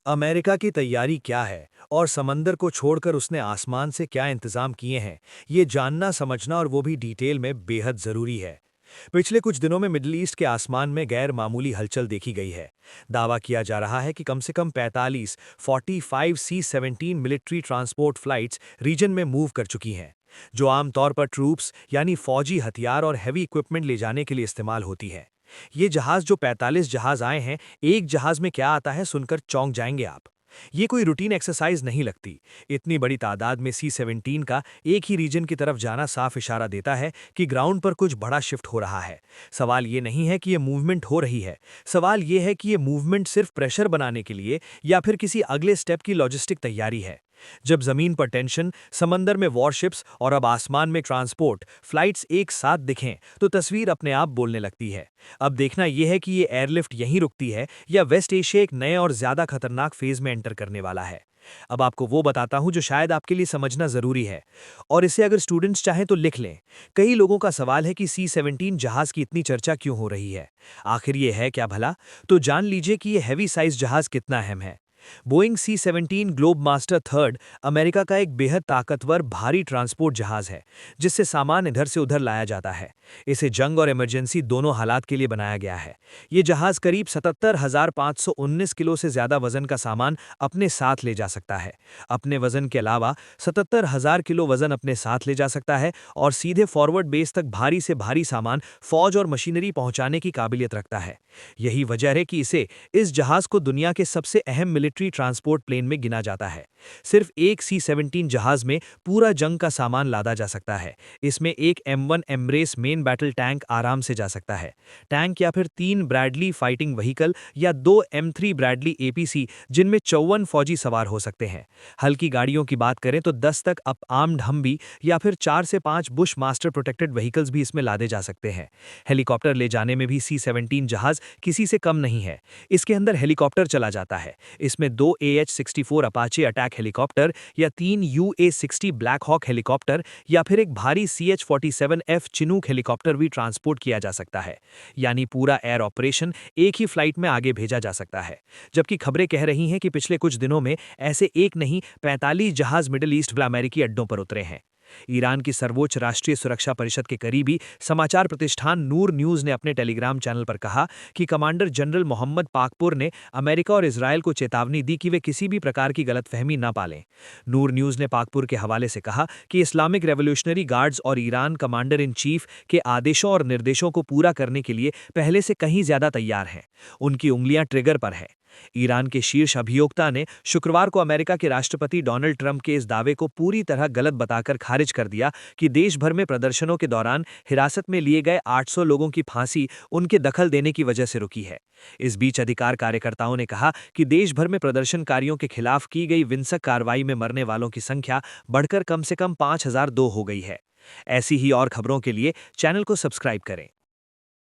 America की तैयारी क्या है और समंदर को छोड़कर उसने आसमान से क्या इंतजाम किए हैं, ये जानना समझना और वो भी डिटेल में बेहद ज़रूरी है। पिछले कुछ दिनों में मिडल ईस्ट के आसमान में गैर मामूली हलचल देखी गई है। दावा किया जा रहा है कि कम से कम 45 C-17 military transport flights region में मूव कर चुकी हैं, जो आमतौर पर ट्रूप्स यानी फौजी हथियार और हैवी इक्विपमेंट ले जाने के लिए इस्तेमाल होती है। ये जहाज जो 45 जहाज आए हैं, एक जहाज में क्या आता है सुनकर चौंक जाएंगे आप। ये कोई रूटीन एक्सरसाइज नहीं लगती। इतनी बड़ी तादाद में C-17 का एक ही रीजन की तरफ जाना साफ इशारा देता है कि ग्राउंड पर कुछ बड़ा शिफ्ट हो रहा है। सवाल ये नहीं है कि ये मूवमेंट हो रही है, सवाल ये है कि ये मूवमेंट सिर्फ प्रेशर बनाने के लिए या फिर किसी अगले स्टेप की लॉजिस्टिक तैयारी है। जब जमीन पर टेंशन, समंदर में वॉरशिप्स और अब आसमान में ट्रांसपोर्ट फ्लाइट्स एक साथ दिखें तो तस्वीर अपने आप बोलने लगती है। अब देखना यह है कि ये एयरलिफ्ट यहीं रुकती है या वेस्ट एशिया एक नए और ज्यादा खतरनाक फेज में एंटर करने वाला है। अब आपको वो बताता हूं जो शायद आपके लिए समझना जरूरी है, और इसे अगर स्टूडेंट्स चाहें तो लिख लें। कई लोगों का सवाल है कि C-17 जहाज की इतनी चर्चा क्यों हो रही है, आखिर ये है क्या भला? तो जान लीजिए कि ये हैवी साइज जहाज कितना अहम है। Boeing C-17 globe master third America का एक बेहद ताकतवर भारी ट्रांसपोर्ट जहाज है, जिससे सामान इधर से उधर लाया जाता है। इसे जंग और इमरजेंसी दोनों हालात के लिए बनाया गया है। ये जहाज करीब 77,519 किलो से ज्यादा वजन का सामान अपने साथ ले जा सकता है। अपने वजन के अलावा 77,000 किलो वजन अपने साथ ले जा सकता है और सीधे फॉरवर्ड बेस तक भारी से भारी सामान, फौज और मशीनरी पहुंचाने की काबिलियत रखता है। यही वजह है कि इस जहाज को दुनिया के सबसे अहम मिलिट्री ट्रांसपोर्ट प्लेन में गिना जाता है। सिर्फ एक C-17 जहाज में पूरा जंग का सामान लादा जा सकता है। इसमें एक M1 embrace main battle tank आराम से जा सकता है। टैंक या फिर 3 ब्रैडली फाइटिंग व्हीकल या 2 M3 ब्रैडली APC, जिनमें 54 फौजी सवार हो सकते हैं। हल्की गाड़ियों की बात करें तो 10 तक अप आर्म्ड हमवी या फिर 4 से 5 बुश मास्टर प्रोटेक्टेड व्हीकल्स भी इसमें लादे जा सकते हैं। हेलीकॉप्टर ले जाने में भी C-17 जहाज किसी से कम नहीं है। इसके अंदर हेलीकॉप्टर चला जाता है। इसमें 2 AH-64 अपाचे अटैक हेलीकॉप्टर या 3 UA-60 ब्लैक हॉक हेलीकॉप्टर या फिर एक भारी CH-47F चिनूक हेलीकॉप्टर भी ट्रांसपोर्ट किया जा सकता है। यानी पूरा एयर ऑपरेशन एक ही फ्लाइट में आगे भेजा जा सकता है। जबकि खबरें कह रही हैं कि पिछले कुछ दिनों में ऐसे एक नहीं 45 जहाज मिडिल ईस्ट व अमेरिकी अड्डों पर उतरे हैं। ईरान की सर्वोच्च राष्ट्रीय सुरक्षा परिषद के करीबी समाचार प्रतिष्ठान नूर न्यूज ने अपने टेलीग्राम चैनल पर कहा कि कमांडर जनरल मोहम्मद पाकपुर ने अमेरिका और इजरायल को चेतावनी दी कि वे किसी भी प्रकार की गलतफहमी न पालें। नूर न्यूज ने पाकपुर के हवाले से कहा कि इस्लामिक रेवोल्यूशनरी गार्ड्स और ईरान कमांडर इन चीफ के आदेशों और निर्देशों को पूरा करने के लिए पहले से कहीं ज्यादा तैयार हैं। उनकी उंगलियां ट्रिगर पर हैं। ईरान के शीर्ष अभियोक्ता ने शुक्रवार को अमेरिका के राष्ट्रपति डोनाल्ड ट्रंप के इस दावे को पूरी तरह गलत बताकर खारिज कर दिया कि देश भर में प्रदर्शनों के दौरान हिरासत में लिए गए 800 लोगों की फांसी उनके दखल देने की वजह से रुकी है। इस बीच अधिकार कार्यकर्ताओं ने कहा कि देश भर में प्रदर्शनकारियों के खिलाफ की गई हिंसक कार्रवाई में मरने वालों की संख्या बढ़कर कम से कम 5,002 हो गई है। ऐसी ही और खबरों के लिए चैनल को सब्सक्राइब करें।